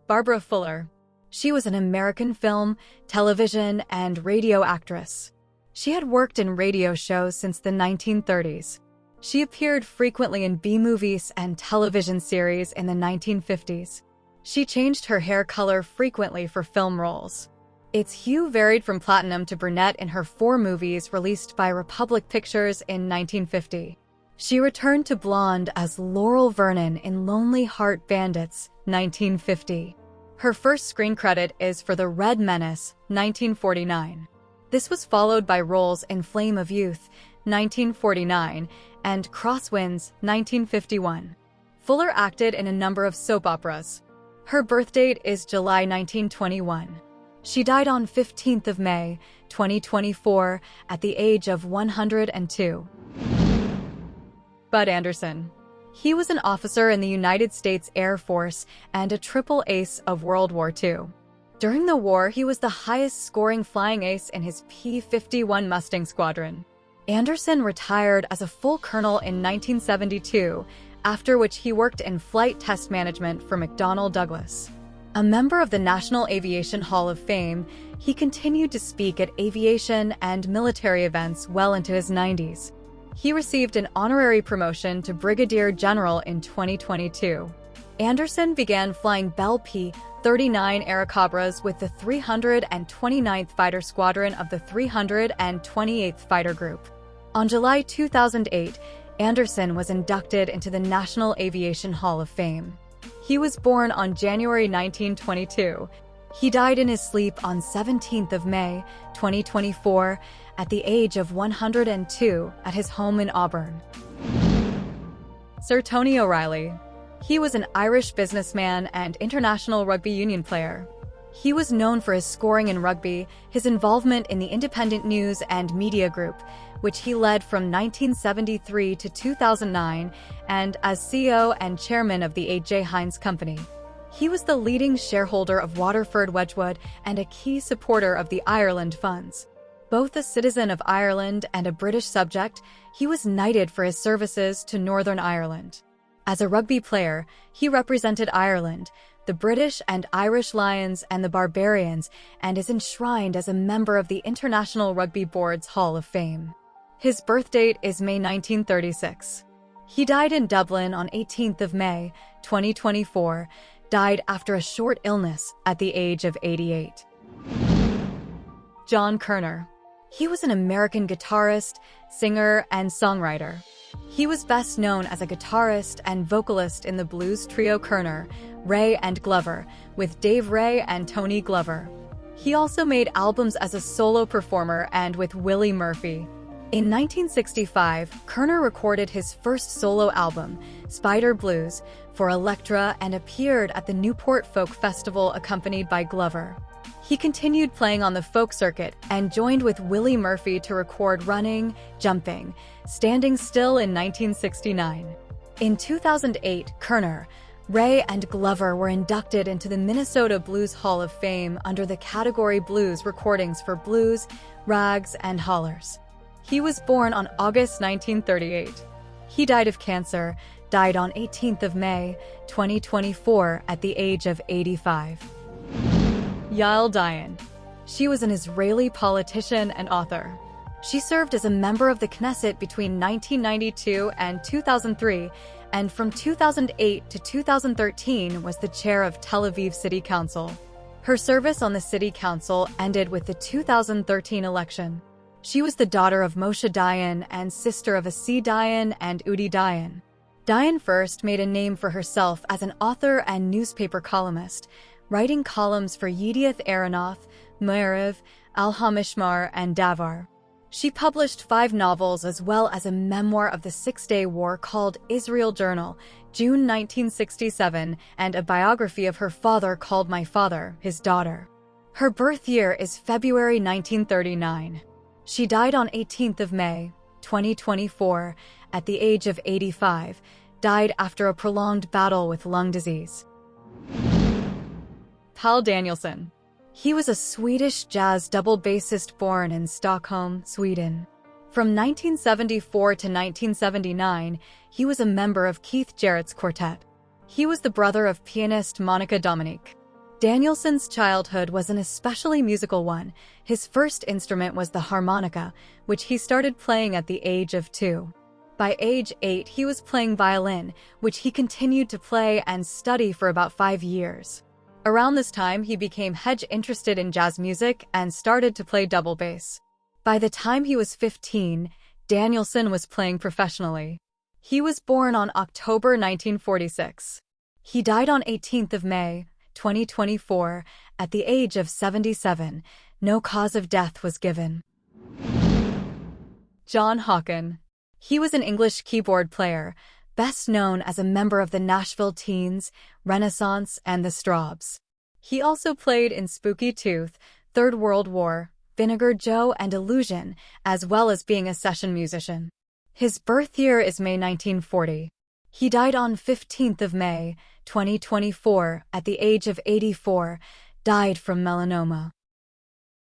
Barbra Fuller. She was an American film, television, and radio actress. She had worked in radio shows since the 1930s. She appeared frequently in B-movies and television series in the 1950s. She changed her hair color frequently for film roles. Its hue varied from platinum to brunette in her 4 movies released by Republic Pictures in 1950. She returned to blonde as Laurel Vernon in Lonely Heart Bandits, 1950. Her first screen credit is for The Red Menace, 1949. This was followed by roles in Flame of Youth, 1949, and Crosswinds, 1951. Fuller acted in a number of soap operas. Her birth date is July 1921. She died on 15th of May, 2024, at the age of 102. Bud Anderson. He was an officer in the United States Air Force and a triple ace of World War II. During the war, he was the highest-scoring flying ace in his P-51 Mustang Squadron. Anderson retired as a full colonel in 1972, after which he worked in flight test management for McDonnell Douglas. A member of the National Aviation Hall of Fame, he continued to speak at aviation and military events well into his 90s. He received an honorary promotion to Brigadier General in 2022. Anderson began flying Bell P-39 Airacobras with the 329th Fighter Squadron of the 328th Fighter Group. On July 2008, Anderson was inducted into the National Aviation Hall of Fame. He was born on January 1922. He died in his sleep on 17th of May, 2024, at the age of 102 at his home in Auburn. Sir Tony O'Reilly. He was an Irish businessman and international rugby union player. He was known for his scoring in rugby, his involvement in the Independent News and Media Group, which he led from 1973 to 2009, and as CEO and chairman of the A.J. Heinz Company. He was the leading shareholder of Waterford Wedgwood and a key supporter of the Ireland Funds. Both a citizen of Ireland and a British subject, he was knighted for his services to Northern Ireland. As a rugby player, he represented Ireland, the British and Irish Lions and the Barbarians, and is enshrined as a member of the International Rugby Board's Hall of Fame. His birth date is May 1936. He died in Dublin on 18th of May, 2024, died after a short illness at the age of 88. John Koerner. He was an American guitarist, singer, and songwriter. He was best known as a guitarist and vocalist in the blues trio Koerner, Ray and Glover, with Dave Ray and Tony Glover. He also made albums as a solo performer and with Willie Murphy. In 1965, Koerner recorded his first solo album, Spider Blues, for Elektra and appeared at the Newport Folk Festival accompanied by Glover. He continued playing on the folk circuit and joined with Willie Murphy to record Running, Jumping, Standing Still in 1969. In 2008, Koerner, Ray, and Glover were inducted into the Minnesota Blues Hall of Fame under the category Blues Recordings for Blues, Rags, and Hollers. He was born on August 1938. He died of cancer, died on 18th of May, 2024, at the age of 85. Yael Dayan. She was an Israeli politician and author. She served as a member of the Knesset between 1992 and 2003, and from 2008 to 2013 was the chair of Tel Aviv City Council. Her service on the City Council ended with the 2013 election. She was the daughter of Moshe Dayan and sister of Asi Dayan and Udi Dayan. Dayan first made a name for herself as an author and newspaper columnist, writing columns for Yedioth Ahronoth, Ma'ariv, Al-Hamishmar, and Davar. She published 5 novels as well as a memoir of the Six-Day War called Israel Journal, June 1967, and a biography of her father called My Father, His Daughter. Her birth year is February 1939. She died on 18th of May, 2024, at the age of 85, died after a prolonged battle with lung disease. Palle Danielsson. He was a Swedish jazz double bassist born in Stockholm, Sweden. From 1974 to 1979, he was a member of Keith Jarrett's quartet. He was the brother of pianist Monica Dominique. Danielson's childhood was an especially musical one. His first instrument was the harmonica, which he started playing at the age of 2. By age 8, he was playing violin, which he continued to play and study for about 5 years. Around this time, he became interested in jazz music and started to play double bass. By the time he was 15, Danielsson was playing professionally. He was born on October 1946. He died on 18th of May, 2024, at the age of 77. No cause of death was given. John Hawken. He was an English keyboard player, best known as a member of the Nashville Teens, Renaissance, and the Strawbs. He also played in Spooky Tooth, Third World War, Vinegar Joe, and Illusion, as well as being a session musician. His birth year is May 1940. He died on 15th of May, 2024, at the age of 84, died from melanoma.